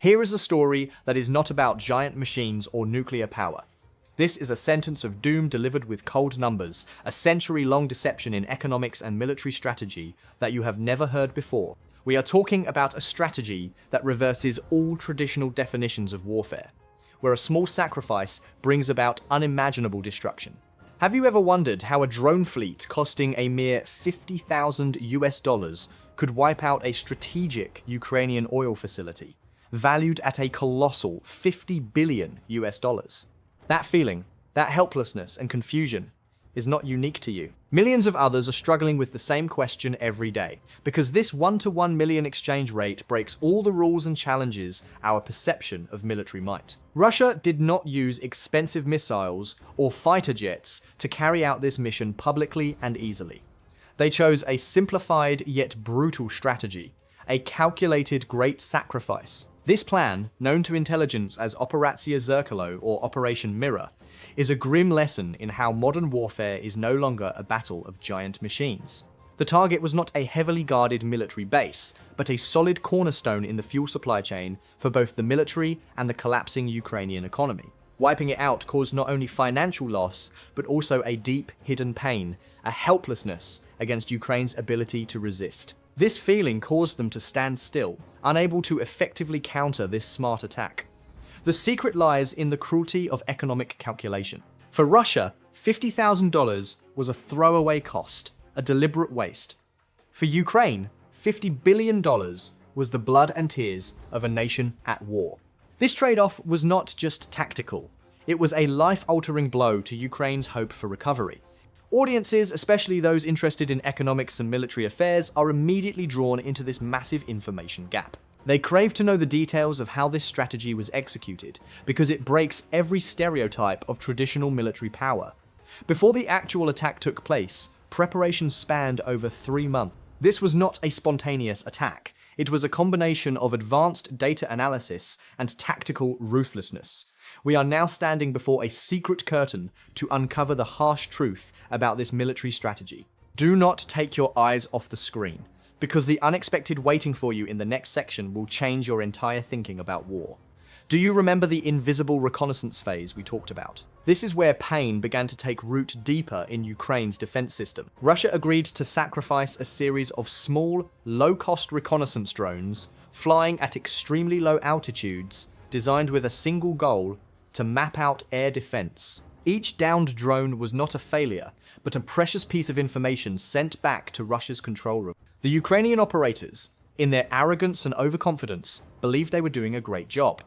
Here is a story that is not about giant machines or nuclear power. This is a sentence of doom delivered with cold numbers, a century-long deception in economics and military strategy that you have never heard before. We are talking about a strategy that reverses all traditional definitions of warfare, where a small sacrifice brings about unimaginable destruction. Have you ever wondered how a drone fleet costing a mere $50,000 could wipe out a strategic Ukrainian oil facility, valued at a colossal $50 billion? That feeling, that helplessness and confusion is not unique to you. Millions of others are struggling with the same question every day, because this 1-to-1 million exchange rate breaks all the rules and challenges our perception of military might. Russia did not use expensive missiles or fighter jets to carry out this mission publicly and easily. They chose a simplified yet brutal strategy, a calculated great sacrifice. This plan, known to intelligence as Operacja Zerkalo or Operation Mirror, is a grim lesson in how modern warfare is no longer a battle of giant machines. The target was not a heavily guarded military base, but a solid cornerstone in the fuel supply chain for both the military and the collapsing Ukrainian economy. Wiping it out caused not only financial loss, but also a deep, hidden pain, a helplessness against Ukraine's ability to resist. This feeling caused them to stand still, unable to effectively counter this smart attack. The secret lies in the cruelty of economic calculation. For Russia, $50,000 was a throwaway cost, a deliberate waste. For Ukraine, $50 billion was the blood and tears of a nation at war. This trade-off was not just tactical, it was a life-altering blow to Ukraine's hope for recovery. Audiences, especially those interested in economics and military affairs, are immediately drawn into this massive information gap. They crave to know the details of how this strategy was executed, because it breaks every stereotype of traditional military power. Before the actual attack took place, preparations spanned over 3 months. This was not a spontaneous attack. It was a combination of advanced data analysis and tactical ruthlessness. We are now standing before a secret curtain to uncover the harsh truth about this military strategy. Do not take your eyes off the screen, because the unexpected waiting for you in the next section will change your entire thinking about war. Do you remember the invisible reconnaissance phase we talked about? This is where pain began to take root deeper in Ukraine's defense system. Russia agreed to sacrifice a series of small, low-cost reconnaissance drones flying at extremely low altitudes, designed with a single goal: to map out air defense. Each downed drone was not a failure, but a precious piece of information sent back to Russia's control room. The Ukrainian operators, in their arrogance and overconfidence, believed they were doing a great job.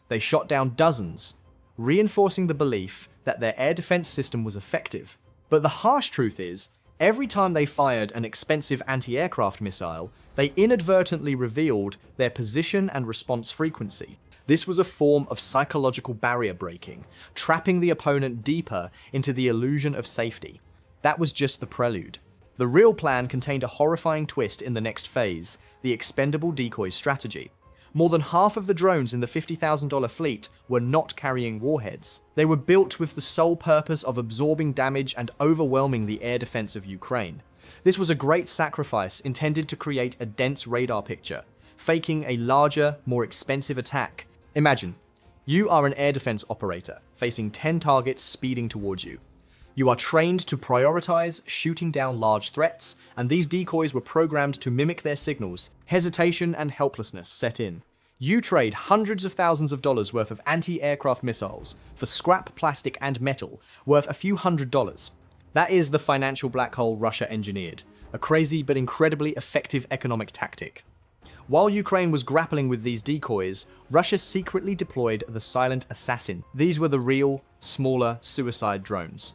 They shot down dozens, reinforcing the belief that their air defense system was effective. But the harsh truth is, every time they fired an expensive anti-aircraft missile, they inadvertently revealed their position and response frequency. This was a form of psychological barrier breaking, trapping the opponent deeper into the illusion of safety. That was just the prelude. The real plan contained a horrifying twist in the next phase, the expendable decoy strategy. More than half of the drones in the $50,000 fleet were not carrying warheads. They were built with the sole purpose of absorbing damage and overwhelming the air defense of Ukraine. This was a great sacrifice intended to create a dense radar picture, faking a larger, more expensive attack. Imagine, you are an air defense operator, facing 10 targets speeding towards you. You are trained to prioritize shooting down large threats, and these decoys were programmed to mimic their signals. Hesitation and helplessness set in. You trade hundreds of thousands of dollars worth of anti-aircraft missiles for scrap plastic and metal worth a few $100s. That is the financial black hole Russia engineered, a crazy but incredibly effective economic tactic. While Ukraine was grappling with these decoys, Russia secretly deployed the silent assassin. These were the real, smaller suicide drones,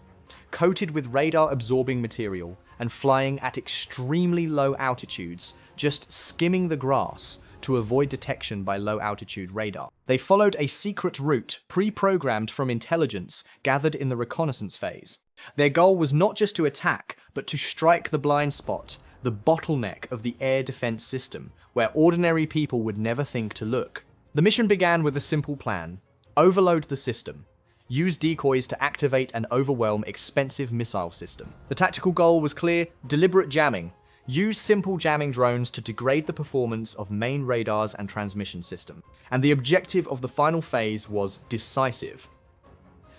coated with radar-absorbing material and flying at extremely low altitudes, just skimming the grass to avoid detection by low-altitude radar. They followed a secret route pre-programmed from intelligence gathered in the reconnaissance phase. Their goal was not just to attack, but to strike the blind spot, the bottleneck of the air defense system, where ordinary people would never think to look. The mission began with a simple plan: overload the system. Use decoys to activate and overwhelm expensive missile system. The tactical goal was clear: deliberate jamming. Use simple jamming drones to degrade the performance of main radars and transmission system. And the objective of the final phase was decisive.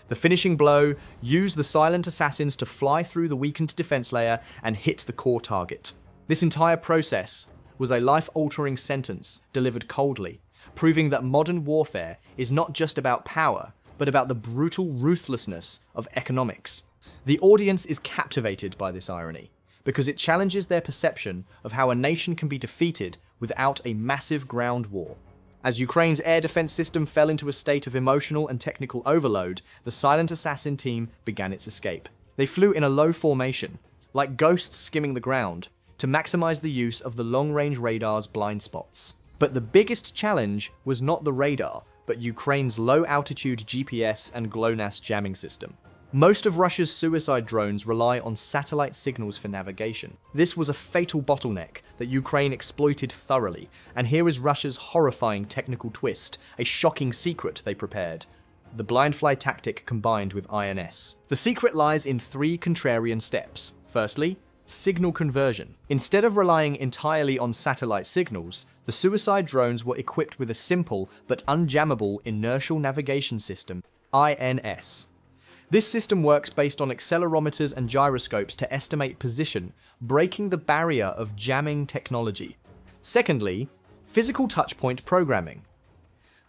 The finishing blow: use the silent assassins to fly through the weakened defense layer and hit the core target. This entire process was a life-altering sentence delivered coldly, proving that modern warfare is not just about power, but about the brutal ruthlessness of economics. The audience is captivated by this irony, because it challenges their perception of how a nation can be defeated without a massive ground war. As Ukraine's air defense system fell into a state of emotional and technical overload, the silent assassin team began its escape. They flew in a low formation, like ghosts skimming the ground, to maximize the use of the long-range radar's blind spots. But the biggest challenge was not the radar, but Ukraine's low-altitude GPS and GLONASS jamming system. Most of Russia's suicide drones rely on satellite signals for navigation. This was a fatal bottleneck that Ukraine exploited thoroughly, and here is Russia's horrifying technical twist, a shocking secret they prepared: the blind fly tactic combined with INS. The secret lies in 3 contrarian steps. Firstly, signal conversion. Instead of relying entirely on satellite signals, the suicide drones were equipped with a simple but unjammable Inertial Navigation System, INS. This system works based on accelerometers and gyroscopes to estimate position, breaking the barrier of jamming technology. Secondly, physical touchpoint programming.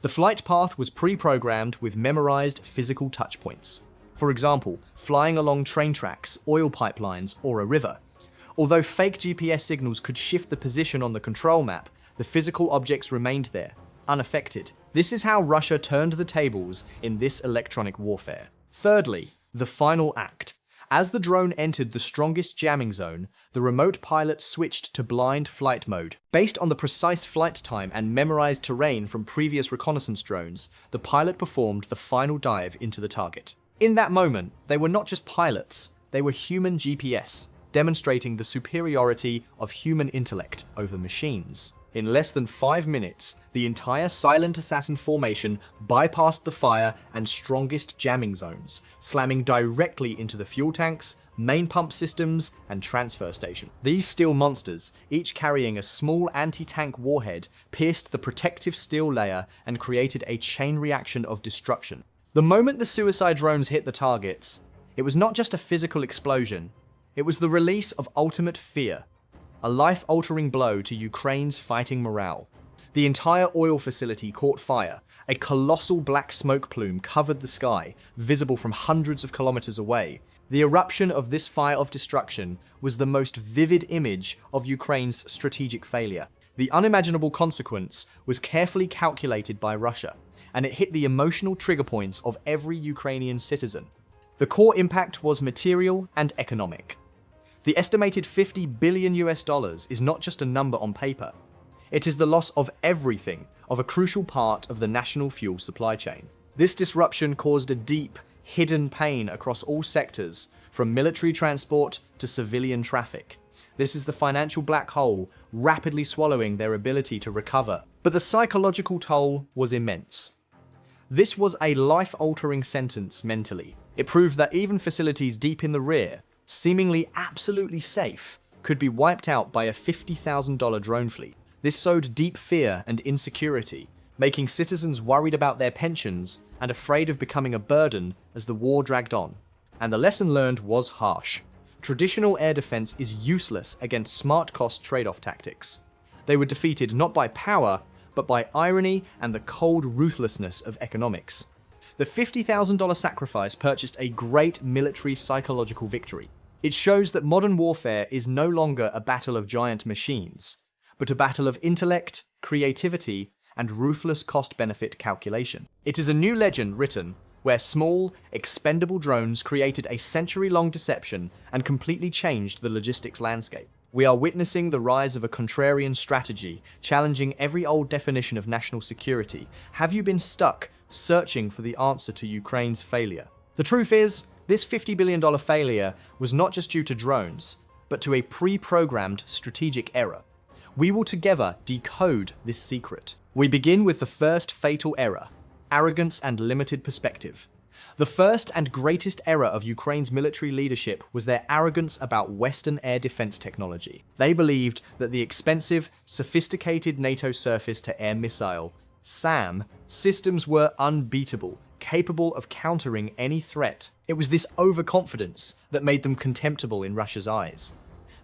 The flight path was pre-programmed with memorized physical touchpoints. For example, flying along train tracks, oil pipelines, or a river. Although fake GPS signals could shift the position on the control map, the physical objects remained there, unaffected. This is how Russia turned the tables in this electronic warfare. Thirdly, the final act. As the drone entered the strongest jamming zone, the remote pilot switched to blind flight mode. Based on the precise flight time and memorized terrain from previous reconnaissance drones, the pilot performed the final dive into the target. In that moment, they were not just pilots, they were human GPS, demonstrating the superiority of human intellect over machines. In less than 5 minutes, the entire silent assassin formation bypassed the fire and strongest jamming zones, slamming directly into the fuel tanks, main pump systems, and transfer station. These steel monsters, each carrying a small anti-tank warhead, pierced the protective steel layer and created a chain reaction of destruction. The moment the suicide drones hit the targets, it was not just a physical explosion, it was the release of ultimate fear. A life-altering blow to Ukraine's fighting morale. The entire oil facility caught fire. A colossal black smoke plume covered the sky, visible from hundreds of kilometers away. The eruption of this fire of destruction was the most vivid image of Ukraine's strategic failure. The unimaginable consequence was carefully calculated by Russia, and it hit the emotional trigger points of every Ukrainian citizen. The core impact was material and economic. The estimated $50 billion is not just a number on paper. It is the loss of everything, of a crucial part of the national fuel supply chain. This disruption caused a deep, hidden pain across all sectors, from military transport to civilian traffic. This is the financial black hole rapidly swallowing their ability to recover. But the psychological toll was immense. This was a life-altering sentence mentally. It proved that even facilities deep in the rear, seemingly absolutely safe, could be wiped out by a $50,000 drone fleet. This sowed deep fear and insecurity, making citizens worried about their pensions and afraid of becoming a burden as the war dragged on. And the lesson learned was harsh. Traditional air defense is useless against smart cost trade-off tactics. They were defeated not by power, but by irony and the cold ruthlessness of economics. The $50,000 sacrifice purchased a great military psychological victory. It shows that modern warfare is no longer a battle of giant machines, but a battle of intellect, creativity, and ruthless cost-benefit calculation. It is a new legend written where small, expendable drones created a century-long deception and completely changed the logistics landscape. We are witnessing the rise of a contrarian strategy, challenging every old definition of national security. Have you been stuck searching for the answer to Ukraine's failure? The truth is, this $50 billion failure was not just due to drones, but to a pre-programmed strategic error. We will together decode this secret. We begin with the first fatal error: arrogance and limited perspective. The first and greatest error of Ukraine's military leadership was their arrogance about Western air defense technology. They believed that the expensive, sophisticated NATO surface-to-air missile, SAM, systems were unbeatable, capable of countering any threat. It was this overconfidence that made them contemptible in Russia's eyes.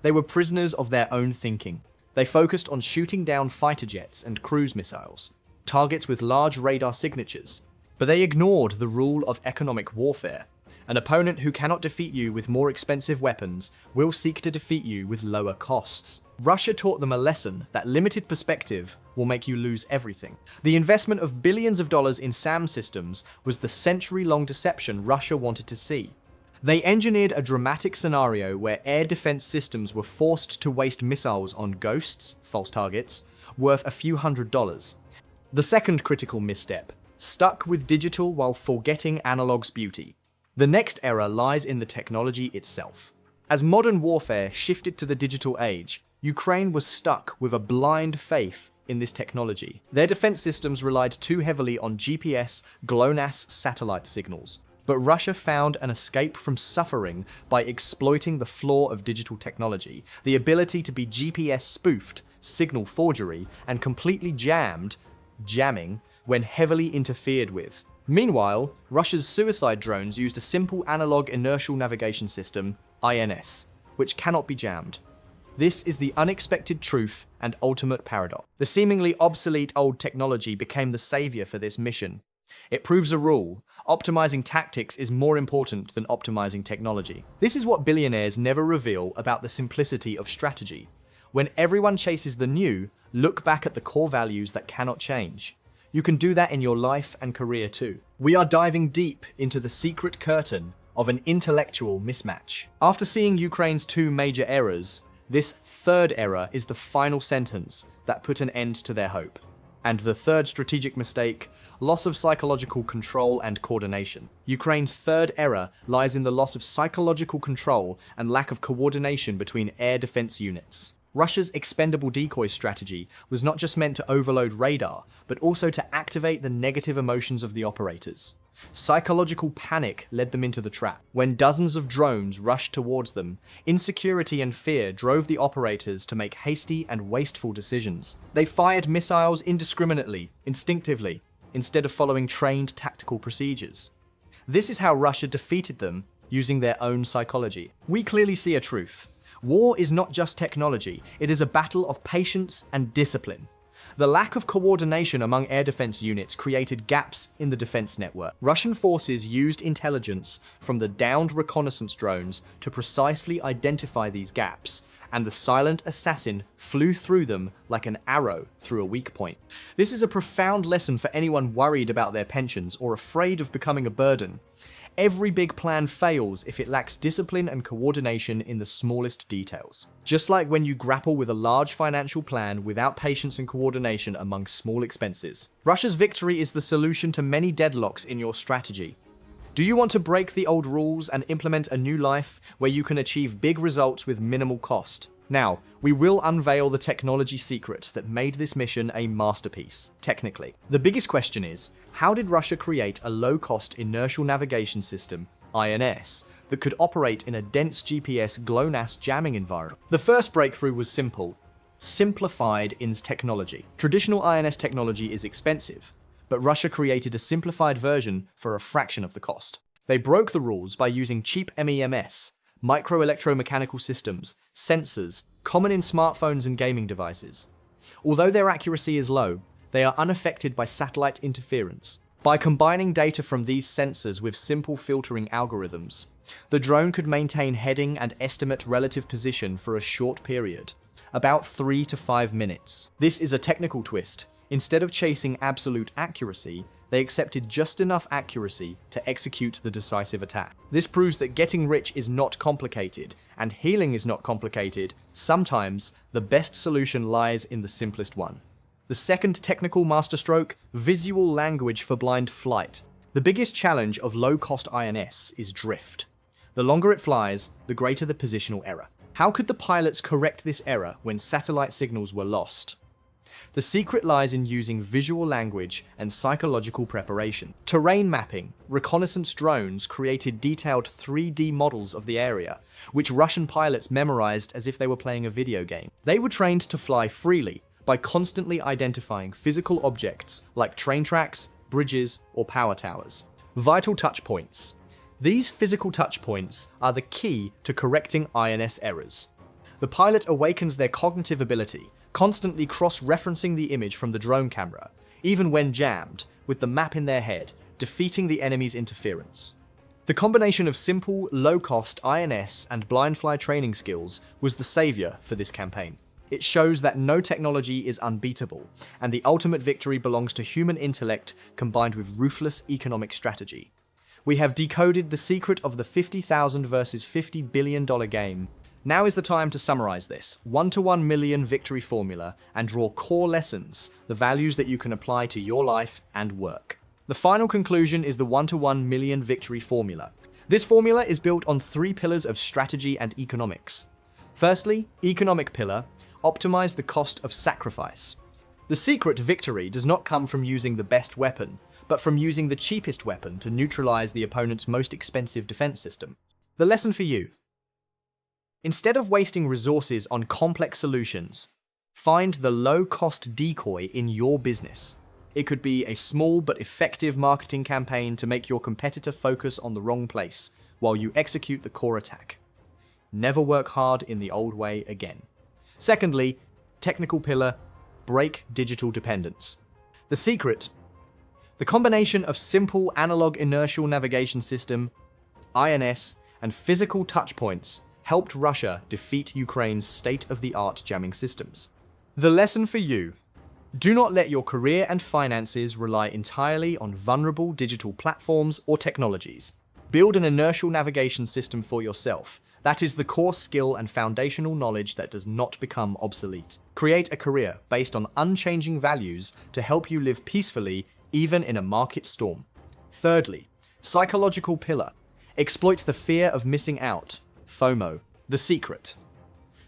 They were prisoners of their own thinking. They focused on shooting down fighter jets and cruise missiles, targets with large radar signatures, but they ignored the rule of economic warfare. An opponent who cannot defeat you with more expensive weapons will seek to defeat you with lower costs. Russia taught them a lesson that limited perspective will make you lose everything. The investment of billions of dollars in SAM systems was the century-long deception Russia wanted to see. They engineered a dramatic scenario where air defense systems were forced to waste missiles on ghosts, false targets, worth a few $100s. The second critical misstep: stuck with digital while forgetting analog's beauty. The next error lies in the technology itself. As modern warfare shifted to the digital age, Ukraine was stuck with a blind faith in this technology. Their defense systems relied too heavily on GPS, GLONASS satellite signals. But Russia found an escape from suffering by exploiting the flaw of digital technology, the ability to be GPS spoofed, signal forgery, and completely jamming, when heavily interfered with. Meanwhile, Russia's suicide drones used a simple analog inertial navigation system, INS, which cannot be jammed. This is the unexpected truth and ultimate paradox. The seemingly obsolete old technology became the savior for this mission. It proves a rule: optimizing tactics is more important than optimizing technology. This is what billionaires never reveal about the simplicity of strategy. When everyone chases the new, look back at the core values that cannot change. You can do that in your life and career too. We are diving deep into the secret curtain of an intellectual mismatch. After seeing Ukraine's two major errors, this third error is the final sentence that put an end to their hope. And the third strategic mistake: loss of psychological control and coordination. Ukraine's third error lies in the loss of psychological control and lack of coordination between air defense units. Russia's expendable decoy strategy was not just meant to overload radar, but also to activate the negative emotions of the operators. Psychological panic led them into the trap. When dozens of drones rushed towards them, insecurity and fear drove the operators to make hasty and wasteful decisions. They fired missiles indiscriminately, instinctively, instead of following trained tactical procedures. This is how Russia defeated them, using their own psychology. We clearly see a truth. War is not just technology, it is a battle of patience and discipline. The lack of coordination among air defense units created gaps in the defense network. Russian forces used intelligence from the downed reconnaissance drones to precisely identify these gaps, and the silent assassin flew through them like an arrow through a weak point. This is a profound lesson for anyone worried about their pensions or afraid of becoming a burden. Every big plan fails if it lacks discipline and coordination in the smallest details. Just like when you grapple with a large financial plan without patience and coordination among small expenses. Russia's victory is the solution to many deadlocks in your strategy. Do you want to break the old rules and implement a new life where you can achieve big results with minimal cost? Now, we will unveil the technology secret that made this mission a masterpiece, technically. The biggest question is, how did Russia create a low-cost inertial navigation system, INS, that could operate in a dense GPS GLONASS jamming environment? The first breakthrough was simple: simplified INS technology. Traditional INS technology is expensive, but Russia created a simplified version for a fraction of the cost. They broke the rules by using cheap MEMS, micro-electromechanical systems, sensors, common in smartphones and gaming devices. Although their accuracy is low, they are unaffected by satellite interference. By combining data from these sensors with simple filtering algorithms, the drone could maintain heading and estimate relative position for a short period, about 3 to 5 minutes. This is a technical twist. Instead of chasing absolute accuracy, they accepted just enough accuracy to execute the decisive attack. This proves that getting rich is not complicated, and healing is not complicated. Sometimes, the best solution lies in the simplest one. The second technical masterstroke: visual language for blind flight. The biggest challenge of low-cost INS is drift. The longer it flies, the greater the positional error. How could the pilots correct this error when satellite signals were lost? The secret lies in using visual language and psychological preparation. Terrain mapping, reconnaissance drones created detailed 3D models of the area, which Russian pilots memorized as if they were playing a video game. They were trained to fly freely by constantly identifying physical objects like train tracks, bridges, or power towers. Vital touch points. These physical touch points are the key to correcting INS errors. The pilot awakens their cognitive ability, constantly cross-referencing the image from the drone camera, even when jammed, with the map in their head, defeating the enemy's interference. The combination of simple, low-cost INS and blind fly training skills was the savior for this campaign. It shows that no technology is unbeatable, and the ultimate victory belongs to human intellect combined with ruthless economic strategy. We have decoded the secret of the $50,000 versus $50 billion game. Now is the time to summarize this 1-to-1 million victory formula and draw core lessons, the values that you can apply to your life and work. The final conclusion is the 1-to-1 million victory formula. This formula is built on 3 pillars of strategy and economics. Firstly, economic pillar, optimize the cost of sacrifice. The secret victory does not come from using the best weapon, but from using the cheapest weapon to neutralize the opponent's most expensive defense system. The lesson for you. Instead of wasting resources on complex solutions, find the low-cost decoy in your business. It could be a small but effective marketing campaign to make your competitor focus on the wrong place while you execute the core attack. Never work hard in the old way again. Secondly, technical pillar, break digital dependence. The secret, the combination of simple analog inertial navigation system, INS, and physical touchpoints helped Russia defeat Ukraine's state-of-the-art jamming systems. The lesson for you. Do not let your career and finances rely entirely on vulnerable digital platforms or technologies. Build an inertial navigation system for yourself. That is the core skill and foundational knowledge that does not become obsolete. Create a career based on unchanging values to help you live peacefully even in a market storm. Thirdly, psychological pillar. Exploit the fear of missing out. FOMO. The secret.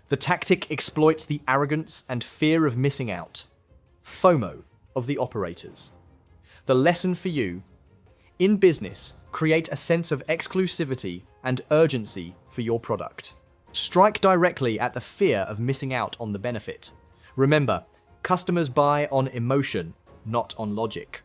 The tactic exploits the arrogance and fear of missing out. FOMO of the operators. The lesson for you. In business, create a sense of exclusivity and urgency for your product. Strike directly at the fear of missing out on the benefit. Remember, customers buy on emotion, not on logic.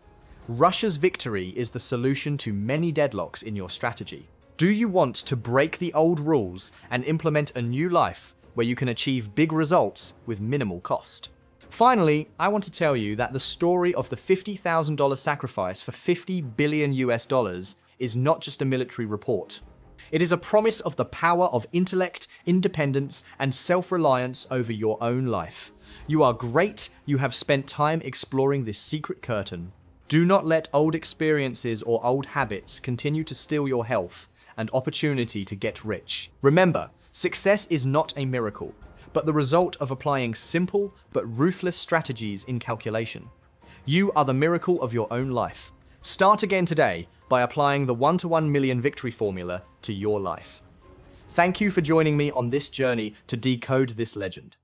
Russia's victory is the solution to many deadlocks in your strategy. Do you want to break the old rules and implement a new life where you can achieve big results with minimal cost? Finally, I want to tell you that the story of the $50,000 sacrifice for $50 billion is not just a military report. It is a promise of the power of intellect, independence, and self-reliance over your own life. You are great. You have spent time exploring this secret curtain. Do not let old experiences or old habits continue to steal your health and opportunity to get rich. Remember, success is not a miracle, but the result of applying simple but ruthless strategies in calculation. You are the miracle of your own life. Start again today by applying the 1-to-1 million victory formula to your life. Thank you for joining me on this journey to decode this legend.